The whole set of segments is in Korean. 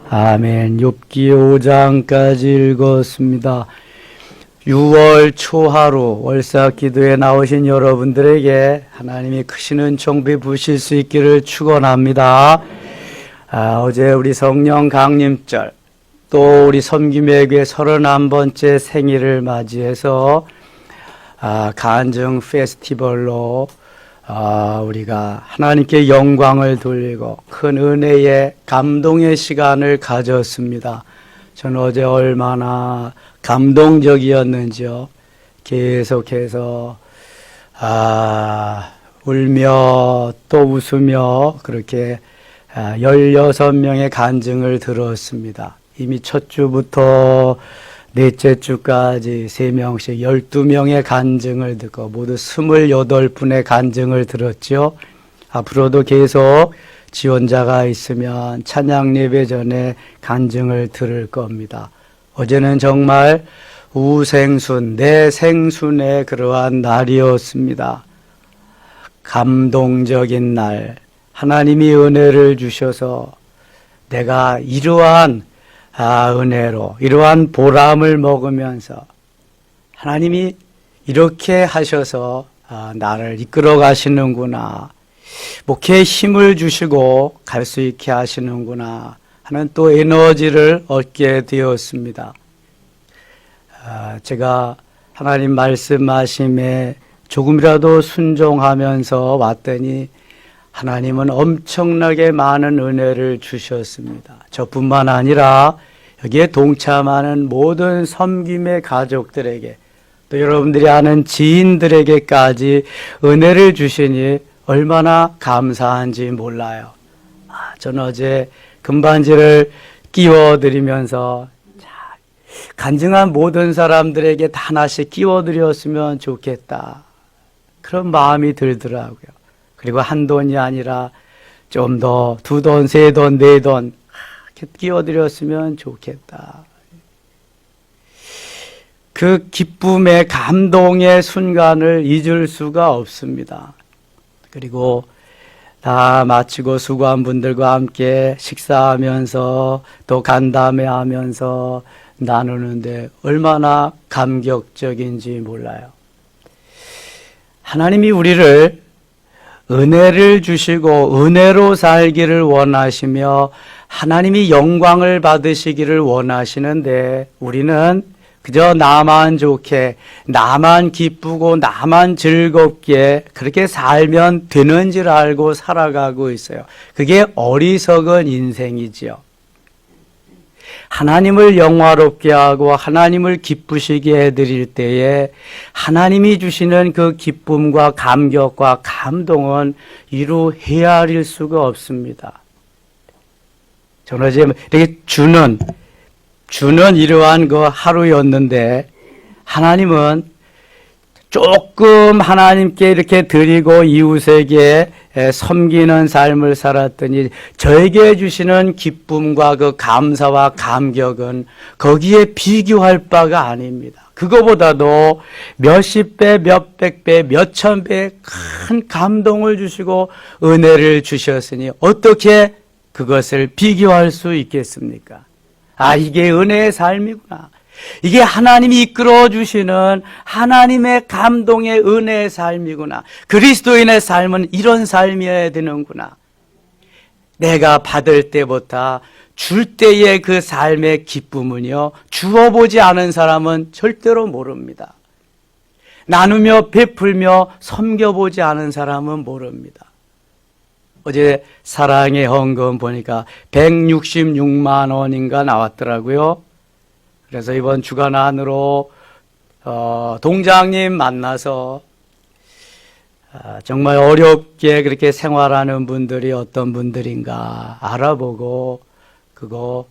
아멘. 욥기 5장까지 읽었습니다. 6월 초하루 월사 기도에 나오신 여러분들에게 하나님이 크신 은총 베푸실 수 있기를 축원합니다. 어제 우리 성령 강림절, 또 우리 섬김회교회 31번째 생일을 맞이해서 간증 페스티벌로 우리가 하나님께 영광을 돌리고 큰 은혜의 감동의 시간을 가졌습니다. 저는 어제 얼마나 감동적이었는지요. 계속해서 울며 또 웃으며 그렇게 16명의 간증을 들었습니다. 이미 첫 주부터 넷째 주까지 3명씩 12명의 간증을 듣고 모두 28분의 간증을 들었죠. 앞으로도 계속 지원자가 있으면 찬양 예배 전에 간증을 들을 겁니다. 어제는 정말 우생순, 내 생순의 그러한 날이었습니다. 감동적인 날, 하나님이 은혜를 주셔서 내가 이러한 은혜로, 이러한 보람을 먹으면서 하나님이 이렇게 하셔서 나를 이끌어 가시는구나, 목회에 힘을 주시고 갈 수 있게 하시는구나 하는 또 에너지를 얻게 되었습니다. 제가 하나님 말씀하심에 조금이라도 순종하면서 왔더니 하나님은 엄청나게 많은 은혜를 주셨습니다. 저뿐만 아니라 여기에 동참하는 모든 섬김의 가족들에게, 또 여러분들이 아는 지인들에게까지 은혜를 주시니 얼마나 감사한지 몰라요. 저는 어제 금반지를 끼워드리면서 간증한 모든 사람들에게 다 하나씩 끼워드렸으면 좋겠다, 그런 마음이 들더라고요. 그리고 한 돈이 아니라 좀 더 2돈, 3돈, 4돈 이렇게 끼워드렸으면 좋겠다. 그 기쁨의 감동의 순간을 잊을 수가 없습니다. 그리고 다 마치고 수고한 분들과 함께 식사하면서 또 간담회하면서 나누는데 얼마나 감격적인지 몰라요. 하나님이 우리를 은혜를 주시고 은혜로 살기를 원하시며 하나님이 영광을 받으시기를 원하시는데, 우리는 그저 나만 좋게, 나만 기쁘고 나만 즐겁게 그렇게 살면 되는 줄 알고 살아가고 있어요. 그게 어리석은 인생이지요. 하나님을 영화롭게 하고 하나님을 기쁘시게 해드릴 때에 하나님이 주시는 그 기쁨과 감격과 감동은 이루 헤아릴 수가 없습니다. 저는 어제 이렇게 주는 이러한 그 하루였는데, 하나님은 조금 하나님께 이렇게 드리고 이웃에게 섬기는 삶을 살았더니 저에게 주시는 기쁨과 그 감사와 감격은 거기에 비교할 바가 아닙니다. 그거보다도 몇십 배, 몇백 배, 몇천 배의 큰 감동을 주시고 은혜를 주셨으니 어떻게 그것을 비교할 수 있겠습니까? 이게 은혜의 삶이구나. 이게 하나님이 이끌어 주시는 하나님의 감동의 은혜의 삶이구나. 그리스도인의 삶은 이런 삶이어야 되는구나. 내가 받을 때보다 줄 때의 그 삶의 기쁨은요, 주어보지 않은 사람은 절대로 모릅니다. 나누며 베풀며 섬겨보지 않은 사람은 모릅니다. 어제 사랑의 헌금 보니까 166만 원인가 나왔더라고요. 그래서 이번 주간 안으로 동장님 만나서 정말 어렵게 그렇게 생활하는 분들이 어떤 분들인가 알아보고, 그거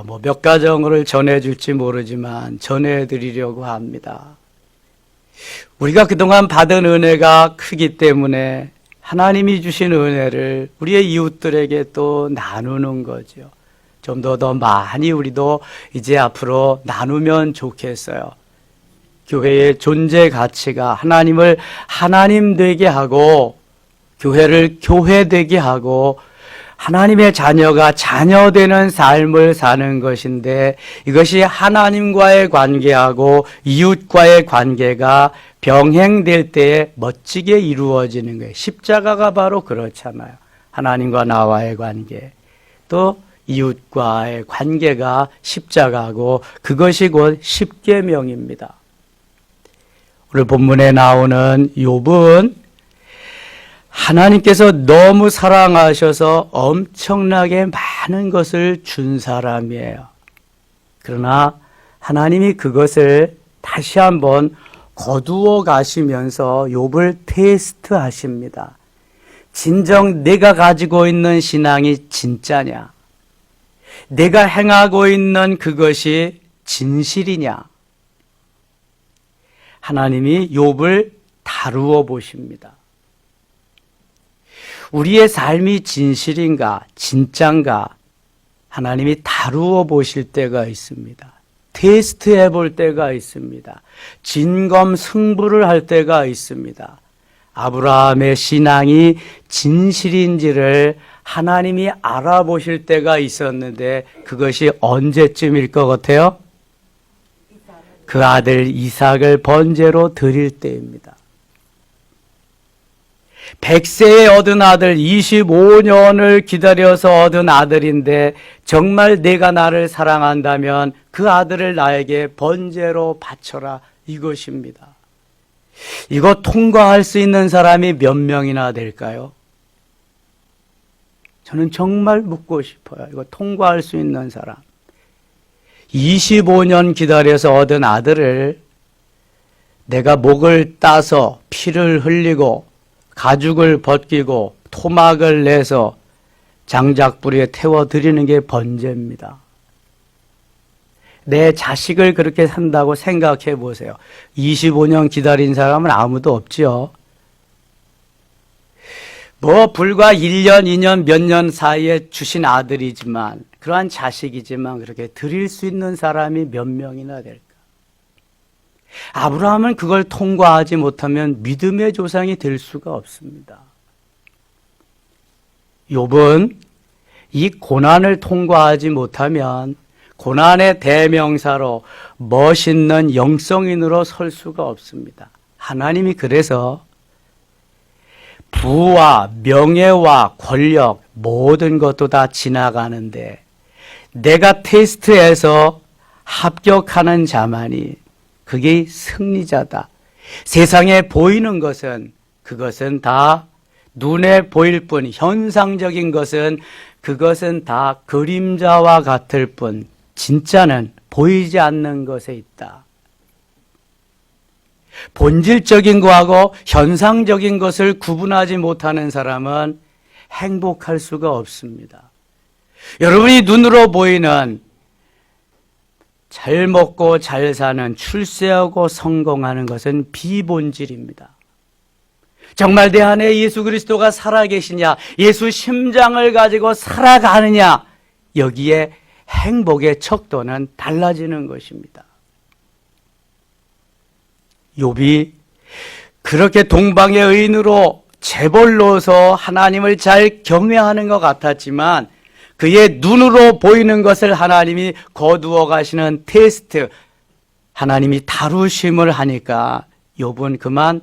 뭐 몇 가정을 전해줄지 모르지만 전해드리려고 합니다. 우리가 그동안 받은 은혜가 크기 때문에 하나님이 주신 은혜를 우리의 이웃들에게 또 나누는 거죠. 좀 더 많이 우리도 이제 앞으로 나누면 좋겠어요. 교회의 존재 가치가 하나님을 하나님 되게 하고, 교회를 교회 되게 하고, 하나님의 자녀가 자녀되는 삶을 사는 것인데 이것이 하나님과의 관계하고 이웃과의 관계가 병행될 때에 멋지게 이루어지는 거예요. 십자가가 바로 그렇잖아요. 하나님과 나와의 관계, 또 이웃과의 관계가 십자가고 그것이 곧 십계명입니다. 오늘 본문에 나오는 욥은 하나님께서 너무 사랑하셔서 엄청나게 많은 것을 준 사람이에요. 그러나 하나님이 그것을 다시 한번 거두어 가시면서 욥을 테스트하십니다. 진정 내가 가지고 있는 신앙이 진짜냐? 내가 행하고 있는 그것이 진실이냐? 하나님이 욥을 다루어 보십니다. 우리의 삶이 진실인가, 진짠가 하나님이 다루어 보실 때가 있습니다. 테스트해 볼 때가 있습니다. 진검 승부를 할 때가 있습니다. 아브라함의 신앙이 진실인지를 하나님이 알아보실 때가 있었는데 그것이 언제쯤일 것 같아요? 그 아들 이삭을 번제로 드릴 때입니다. 100세에 얻은 아들, 25년을 기다려서 얻은 아들인데 정말 내가 나를 사랑한다면 그 아들을 나에게 번제로 바쳐라, 이것입니다. 이거 통과할 수 있는 사람이 몇 명이나 될까요? 저는 정말 묻고 싶어요. 이거 통과할 수 있는 사람. 25년 기다려서 얻은 아들을 내가 목을 따서 피를 흘리고 가죽을 벗기고 토막을 내서 장작불에 태워드리는 게 번제입니다. 내 자식을 그렇게 산다고 생각해 보세요. 25년 기다린 사람은 아무도 없죠. 불과 1년, 2년, 몇 년 사이에 주신 아들이지만, 그러한 자식이지만 그렇게 드릴 수 있는 사람이 몇 명이나 될까? 아브라함은 그걸 통과하지 못하면 믿음의 조상이 될 수가 없습니다. 욥은 이 고난을 통과하지 못하면 고난의 대명사로 멋있는 영성인으로 설 수가 없습니다. 하나님이 그래서 부와 명예와 권력 모든 것도 다 지나가는데 내가 테스트해서 합격하는 자만이 그게 승리자다. 세상에 보이는 것은 그것은 다 눈에 보일 뿐, 현상적인 것은 그것은 다 그림자와 같을 뿐 진짜는 보이지 않는 것에 있다. 본질적인 것하고 현상적인 것을 구분하지 못하는 사람은 행복할 수가 없습니다. 여러분이 눈으로 보이는 잘 먹고 잘 사는, 출세하고 성공하는 것은 비본질입니다. 정말 내 안에 예수 그리스도가 살아계시냐, 예수 심장을 가지고 살아가느냐, 여기에 행복의 척도는 달라지는 것입니다. 욥이 그렇게 동방의 의인으로 재벌로서 하나님을 잘 경외하는 것 같았지만 그의 눈으로 보이는 것을 하나님이 거두어 가시는 테스트, 하나님이 다루심을 하니까 욥은 그만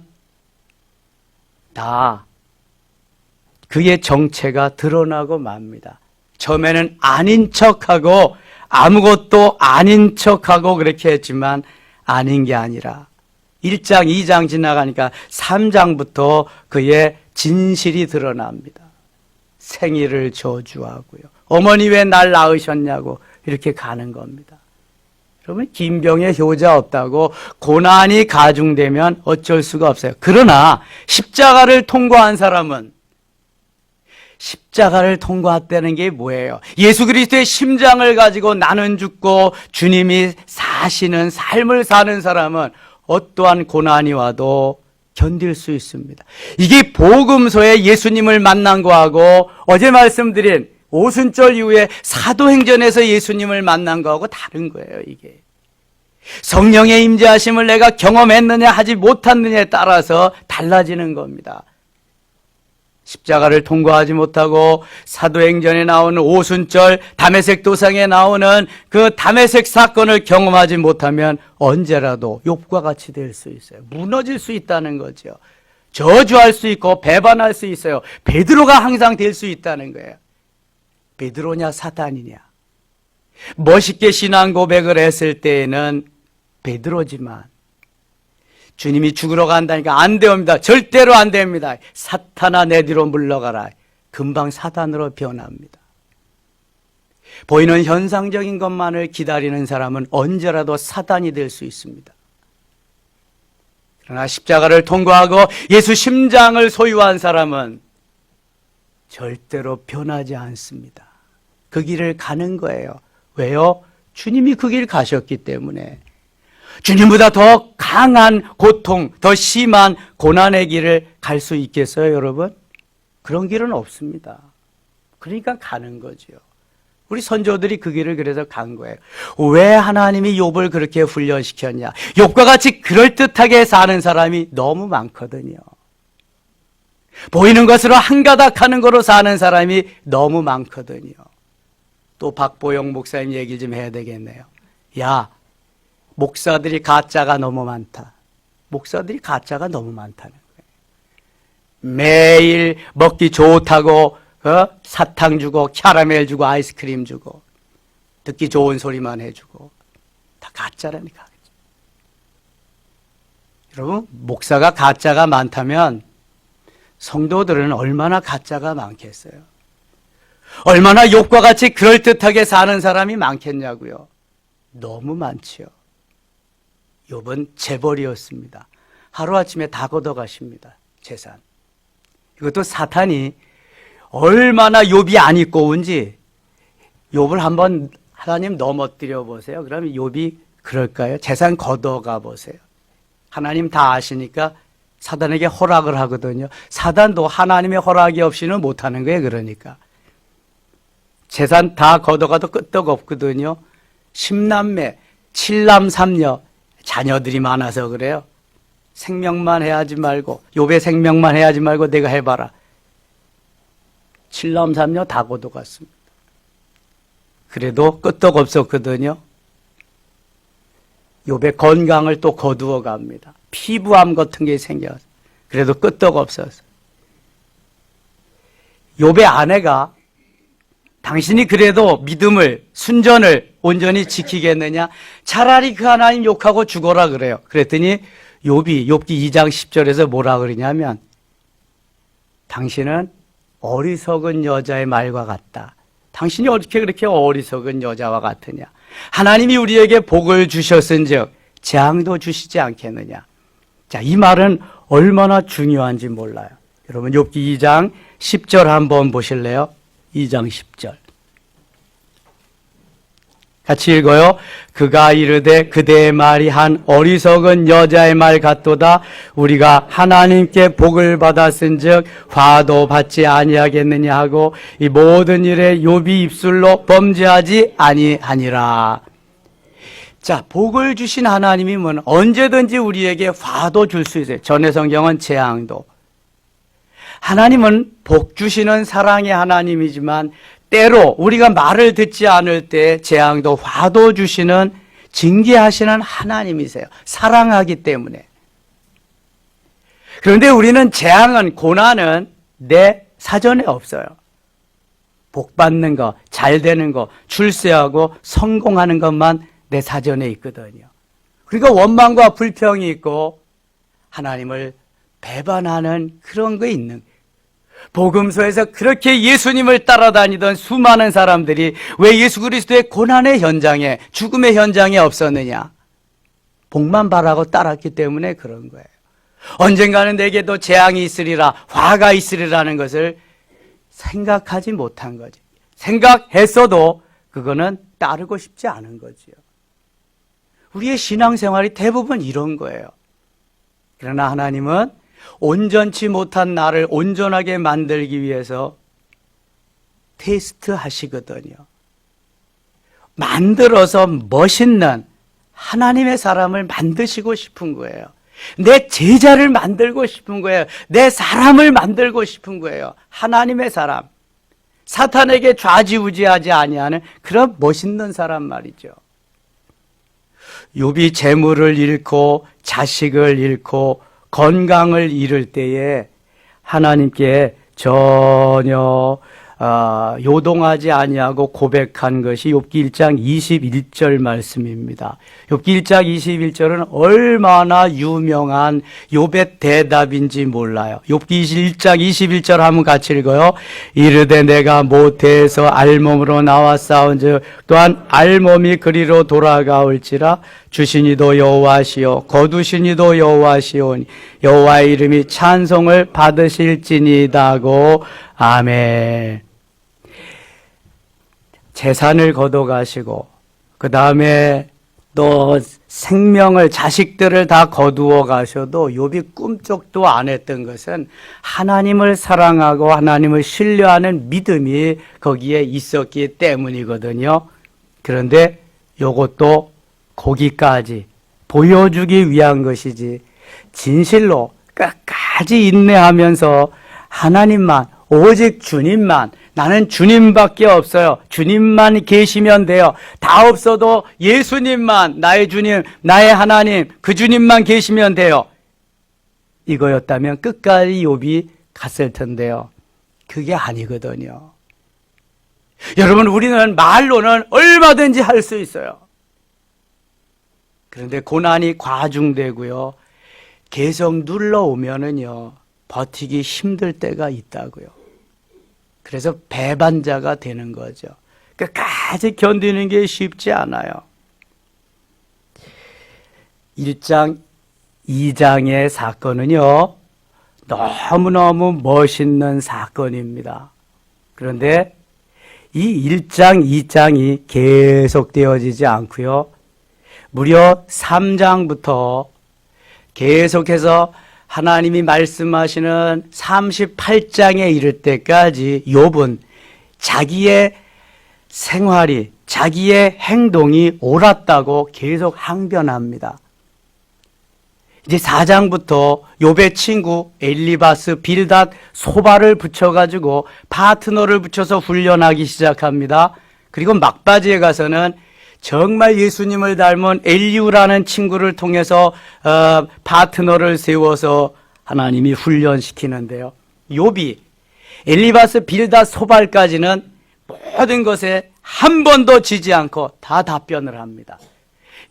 다 그의 정체가 드러나고 맙니다. 처음에는 아닌 척하고 아무것도 아닌 척하고 그렇게 했지만 아닌 게 아니라 1장, 2장 지나가니까 3장부터 그의 진실이 드러납니다. 생일을 저주하고요. 어머니 왜 날 낳으셨냐고 이렇게 가는 겁니다. 여러분, 김병의 효자 없다고 고난이 가중되면 어쩔 수가 없어요. 그러나 십자가를 통과한 사람은 십자가를 통과했다는 게 뭐예요? 예수 그리스도의 심장을 가지고 나는 죽고 주님이 사시는 삶을 사는 사람은 어떠한 고난이 와도 견딜 수 있습니다. 이게 복음서에 예수님을 만난 거하고 어제 말씀드린 오순절 이후에 사도행전에서 예수님을 만난 거하고 다른 거예요. 이게 성령의 임재하심을 내가 경험했느냐 하지 못했느냐에 따라서 달라지는 겁니다. 십자가를 통과하지 못하고 사도행전에 나오는 오순절 다메섹 도상에 나오는 그 다메섹 사건을 경험하지 못하면 언제라도 욥과 같이 될 수 있어요. 무너질 수 있다는 거죠. 저주할 수 있고 배반할 수 있어요. 베드로가 항상 될 수 있다는 거예요. 베드로냐 사탄이냐. 멋있게 신앙 고백을 했을 때에는 베드로지만 주님이 죽으러 간다니까 안 됩니다. 절대로 안 됩니다. 사탄아 내 뒤로 물러가라. 금방 사단으로 변합니다. 보이는 현상적인 것만을 기다리는 사람은 언제라도 사단이 될 수 있습니다. 그러나 십자가를 통과하고 예수 심장을 소유한 사람은 절대로 변하지 않습니다. 그 길을 가는 거예요. 왜요? 주님이 그 길 가셨기 때문에. 주님보다 더 강한 고통, 더 심한 고난의 길을 갈 수 있겠어요, 여러분? 그런 길은 없습니다. 그러니까 가는 거죠. 우리 선조들이 그 길을 그래서 간 거예요. 왜 하나님이 욥을 그렇게 훈련시켰냐? 욥과 같이 그럴듯하게 사는 사람이 너무 많거든요. 보이는 것으로 한가닥 하는 거로 사는 사람이 너무 많거든요. 또 박보영 목사님 얘기 좀 해야 되겠네요. 야, 목사들이 가짜가 너무 많다. 목사들이 가짜가 너무 많다는 거예요. 매일 먹기 좋다고 사탕 주고 캐러멜 주고 아이스크림 주고 듣기 좋은 소리만 해주고 다 가짜라니까. 여러분, 목사가 가짜가 많다면 성도들은 얼마나 가짜가 많겠어요? 얼마나 욥과 같이 그럴듯하게 사는 사람이 많겠냐고요. 너무 많지요. 욥은 재벌이었습니다. 하루아침에 다 걷어가십니다. 재산. 이것도 사탄이 얼마나 욥이 안 입고 온지 욥을 한번 하나님 넘어뜨려 보세요. 그러면 욥이 그럴까요? 재산 걷어가 보세요. 하나님 다 아시니까 사단에게 허락을 하거든요. 사단도 하나님의 허락이 없이는 못하는 거예요. 그러니까 재산 다 걷어가도 끄떡 없거든요. 10남매 7남 3녀 자녀들이 많아서 그래요. 생명만 해야지 말고 욥의 생명만 해야지 말고 내가 해봐라. 7남 3녀 다 걷어갔습니다. 그래도 끄떡 없었거든요. 욥의 건강을 또 거두어 갑니다. 피부암 같은 게 생겨서 그래도 끄떡 없었어요. 욥의 아내가 당신이 그래도 믿음을 순전을 온전히 지키겠느냐? 차라리 그 하나님 욕하고 죽어라 그래요. 그랬더니 욥기 2장 10절에서 뭐라 그러냐면 당신은 어리석은 여자의 말과 같다. 당신이 어떻게 그렇게 어리석은 여자와 같으냐? 하나님이 우리에게 복을 주셨은즉 재앙도 주시지 않겠느냐? 자, 이 말은 얼마나 중요한지 몰라요. 여러분 욥기 2장 10절 한번 보실래요? 2장 10절. 같이 읽어요. 그가 이르되 그대의 말이 한 어리석은 여자의 말 같도다. 우리가 하나님께 복을 받았은즉 화도 받지 아니하겠느냐 하고 이 모든 일에 욥이 입술로 범죄하지 아니하니라. 자, 복을 주신 하나님이면 언제든지 우리에게 화도 줄 수 있어요. 전의 성경은 재앙도. 하나님은 복 주시는 사랑의 하나님이지만 때로 우리가 말을 듣지 않을 때 재앙도 화도 주시는 징계하시는 하나님이세요. 사랑하기 때문에. 그런데 우리는 재앙은 고난은 내 사전에 없어요. 복 받는 거, 잘 되는 거, 출세하고 성공하는 것만 내 사전에 있거든요. 그러니까 원망과 불평이 있고 하나님을 배반하는 그런 거 있는 거예요. 복음서에서 그렇게 예수님을 따라다니던 수많은 사람들이 왜 예수 그리스도의 고난의 현장에, 죽음의 현장에 없었느냐? 복만 바라고 따랐기 때문에 그런 거예요. 언젠가는 내게도 재앙이 있으리라, 화가 있으리라는 것을 생각하지 못한 거지. 생각했어도 그거는 따르고 싶지 않은 거지요. 우리의 신앙생활이 대부분 이런 거예요. 그러나 하나님은 온전치 못한 나를 온전하게 만들기 위해서 테스트 하시거든요. 만들어서 멋있는 하나님의 사람을 만드시고 싶은 거예요. 내 제자를 만들고 싶은 거예요. 내 사람을 만들고 싶은 거예요. 하나님의 사람. 사탄에게 좌지우지하지 아니하는 그런 멋있는 사람 말이죠. 욥이 재물을 잃고 자식을 잃고 건강을 잃을 때에 하나님께 전혀 요동하지 아니하고 고백한 것이 욥기 1장 21절 말씀입니다. 욥기 1장 21절은 얼마나 유명한 욥의 대답인지 몰라요. 욥기 1장 21절 한번 같이 읽어요. 이르되 내가 모태에서 알몸으로 나왔사온즉 또한 알몸이 그리로 돌아가올지라 주시니도 여호와시요 거두시니도 여호와시오니 여호와의 이름이 찬송을 받으실지니다고. 아멘. 재산을 거둬가시고 그 다음에 또 생명을 자식들을 다 거두어 가셔도 욥이 꿈쩍도 안 했던 것은 하나님을 사랑하고 하나님을 신뢰하는 믿음이 거기에 있었기 때문이거든요. 그런데 이것도 거기까지 보여주기 위한 것이지 진실로 끝까지 인내하면서 하나님만 오직 주님만 나는 주님밖에 없어요. 주님만 계시면 돼요. 다 없어도 예수님만 나의 주님, 나의 하나님, 그 주님만 계시면 돼요. 이거였다면 끝까지 욥이 갔을 텐데요. 그게 아니거든요. 여러분, 우리는 말로는 얼마든지 할 수 있어요. 그런데 고난이 과중되고요. 계속 눌러오면은요, 버티기 힘들 때가 있다고요. 그래서 배반자가 되는 거죠. 끝까지 견디는 게 쉽지 않아요. 1장, 2장의 사건은요, 너무너무 멋있는 사건입니다. 그런데 이 1장, 2장이 계속되어지지 않고요. 무려 3장부터 계속해서 하나님이 말씀하시는 38장에 이를 때까지 욥은 자기의 생활이, 자기의 행동이 옳았다고 계속 항변합니다. 이제 4장부터 욥의 친구 엘리바스, 빌닷, 소바를 붙여가지고 파트너를 붙여서 훈련하기 시작합니다. 그리고 막바지에 가서는 정말 예수님을 닮은 엘리우라는 친구를 통해서 파트너를 세워서 하나님이 훈련시키는데요. 욥이 엘리바스, 빌닷, 소발까지는 모든 것에 한 번도 지지 않고 다 답변을 합니다.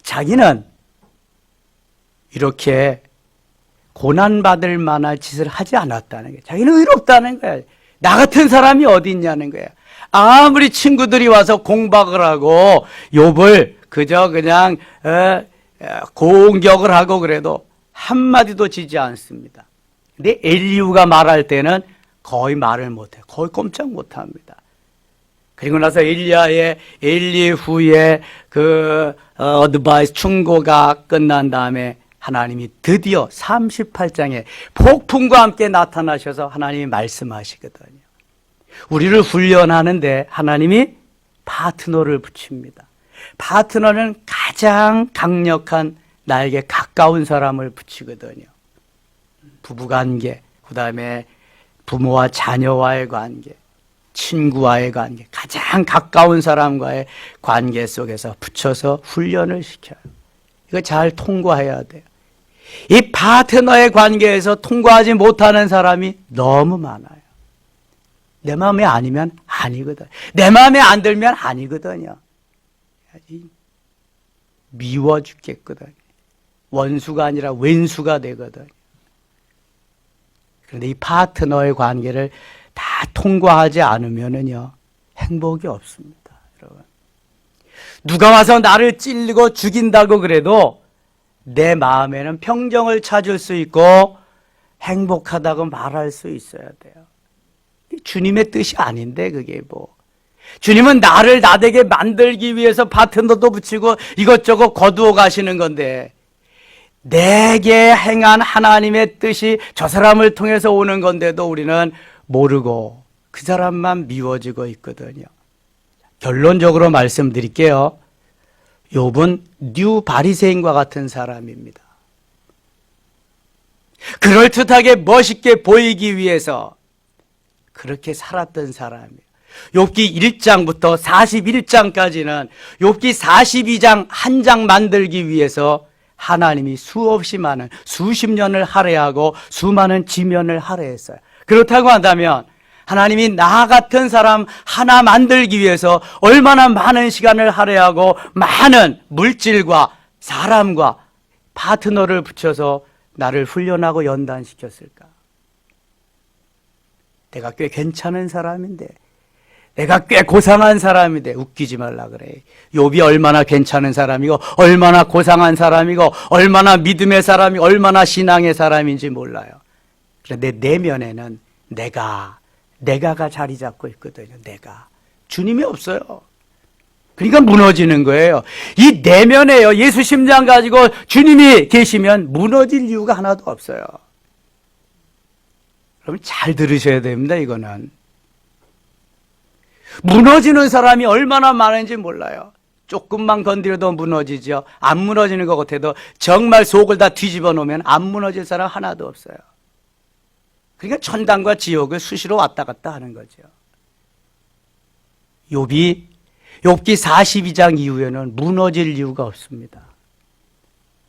자기는 이렇게 고난받을 만한 짓을 하지 않았다는 거예요. 자기는 의롭다는 거예요. 나 같은 사람이 어디 있냐는 거예요. 아무리 친구들이 와서 공박을 하고 욥을 그저 그냥 공격을 하고 그래도 한마디도 지지 않습니다. 근데 엘리후가 말할 때는 거의 말을 못해요. 거의 꼼짝 못합니다. 그리고 나서 엘리후의 그 어드바이스 충고가 끝난 다음에 하나님이 드디어 38장에 폭풍과 함께 나타나셔서 하나님이 말씀하시거든요. 우리를 훈련하는데 하나님이 파트너를 붙입니다. 파트너는 가장 강력한 나에게 가까운 사람을 붙이거든요. 부부관계, 그 다음에 부모와 자녀와의 관계, 친구와의 관계, 가장 가까운 사람과의 관계 속에서 붙여서 훈련을 시켜요. 이거 잘 통과해야 돼요. 이 파트너의 관계에서 통과하지 못하는 사람이 너무 많아요. 내 마음에 아니면 아니거든. 내 마음에 안 들면 아니거든요. 미워 죽겠거든. 원수가 아니라 왼수가 되거든. 그런데 이 파트너의 관계를 다 통과하지 않으면은요, 행복이 없습니다. 여러분. 누가 와서 나를 찔리고 죽인다고 그래도 내 마음에는 평정을 찾을 수 있고 행복하다고 말할 수 있어야 돼요. 주님의 뜻이 아닌데 그게 뭐. 주님은 나를 나되게 만들기 위해서 파트너도 붙이고 이것저것 거두어 가시는 건데 내게 행한 하나님의 뜻이 저 사람을 통해서 오는 건데도 우리는 모르고 그 사람만 미워지고 있거든요. 결론적으로 말씀드릴게요. 욥은 뉴 바리새인과 같은 사람입니다. 그럴듯하게 멋있게 보이기 위해서 그렇게 살았던 사람이에요. 욥기 1장부터 41장까지는 욥기 42장 한 장 만들기 위해서 하나님이 수없이 많은 수십 년을 할애하고 수많은 지면을 할애했어요. 그렇다고 한다면 하나님이 나 같은 사람 하나 만들기 위해서 얼마나 많은 시간을 할애하고 많은 물질과 사람과 파트너를 붙여서 나를 훈련하고 연단시켰을까? 내가 꽤 괜찮은 사람인데, 내가 꽤 고상한 사람인데 웃기지 말라 그래. 욥이 얼마나 괜찮은 사람이고 얼마나 고상한 사람이고 얼마나 믿음의 사람이 얼마나 신앙의 사람인지 몰라요. 그런데 내 내면에는 내가가 자리 잡고 있거든요. 내가. 주님이 없어요. 그러니까 무너지는 거예요. 이 내면에요. 예수 심장 가지고 주님이 계시면 무너질 이유가 하나도 없어요. 여러분 잘 들으셔야 됩니다. 이거는. 무너지는 사람이 얼마나 많은지 몰라요. 조금만 건드려도 무너지죠. 안 무너지는 것 같아도 정말 속을 다 뒤집어 놓으면 안 무너질 사람 하나도 없어요. 그러니까 천당과 지옥을 수시로 왔다 갔다 하는 거죠. 욥기 42장 이후에는 무너질 이유가 없습니다.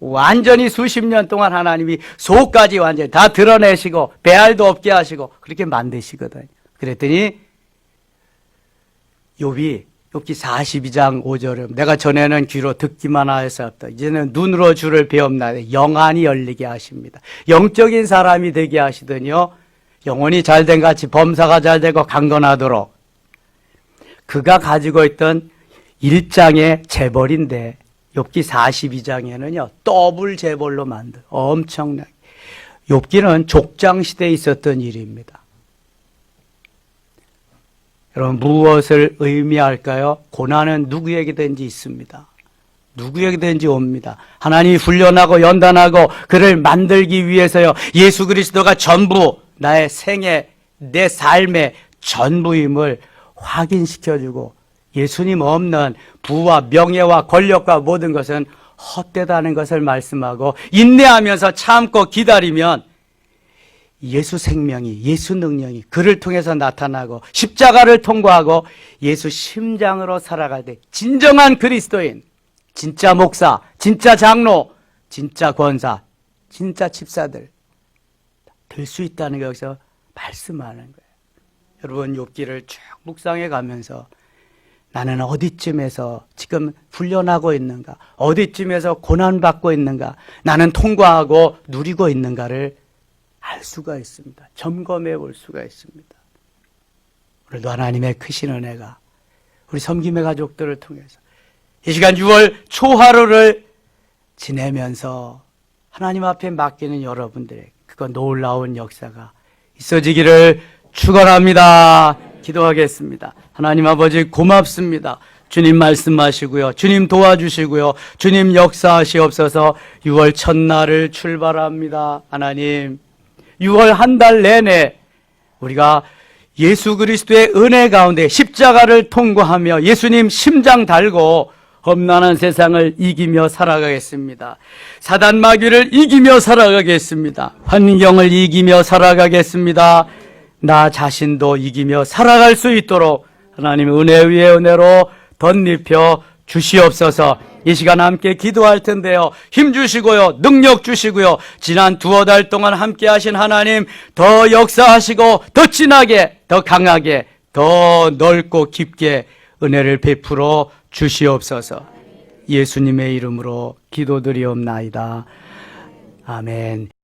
완전히 수십 년 동안 하나님이 속까지 완전히 다 드러내시고 배알도 없게 하시고 그렇게 만드시거든요. 그랬더니 욥기 42장 5절에 내가 전에는 귀로 듣기만 하였었다. 이제는 눈으로 주를 배움나되 영안이 열리게 하십니다. 영적인 사람이 되게 하시더니요. 영혼이 잘된 같이 범사가 잘되고 강건하도록 그가 가지고 있던 1장의 재벌인데 욥기 42장에는요. 더블 재벌로 만든 엄청나게. 욥기는 족장시대에 있었던 일입니다. 여러분 무엇을 의미할까요? 고난은 누구에게든지 있습니다. 누구에게든지 옵니다. 하나님이 훈련하고 연단하고 그를 만들기 위해서요. 예수 그리스도가 전부 나의 생애, 내 삶의 전부임을 확인시켜주고 예수님 없는 부와 명예와 권력과 모든 것은 헛되다는 것을 말씀하고 인내하면서 참고 기다리면 예수 생명이, 예수 능력이 그를 통해서 나타나고 십자가를 통과하고 예수 심장으로 살아갈 때 진정한 그리스도인, 진짜 목사, 진짜 장로, 진짜 권사, 진짜 집사들 될 수 있다는 게 여기서 말씀하는 거예요. 여러분 욥기를 쭉 묵상해 가면서 나는 어디쯤에서 지금 훈련하고 있는가? 어디쯤에서 고난받고 있는가? 나는 통과하고 누리고 있는가를 알 수가 있습니다. 점검해 볼 수가 있습니다. 오늘도 하나님의 크신 은혜가 우리 섬김의 가족들을 통해서 이 시간 6월 초하루를 지내면서 하나님 앞에 맡기는 여러분들의 그거 놀라운 역사가 있어지기를 축원합니다. 기도하겠습니다. 하나님 아버지 고맙습니다. 주님 말씀하시고요. 주님 도와주시고요. 주님 역사하시옵소서. 6월 첫날을 출발합니다. 하나님 6월 한 달 내내 우리가 예수 그리스도의 은혜 가운데 십자가를 통과하며 예수님 심장 달고 험난한 세상을 이기며 살아가겠습니다. 사단 마귀를 이기며 살아가겠습니다. 환경을 이기며 살아가겠습니다. 나 자신도 이기며 살아갈 수 있도록 하나님의 은혜 위에 은혜로 덧입혀 주시옵소서. 이 시간 함께 기도할 텐데요. 힘 주시고요. 능력 주시고요. 지난 두어 달 동안 함께 하신 하나님 더 역사하시고 더 진하게 더 강하게 더 넓고 깊게 은혜를 베풀어 주시옵소서. 예수님의 이름으로 기도드리옵나이다. 아멘.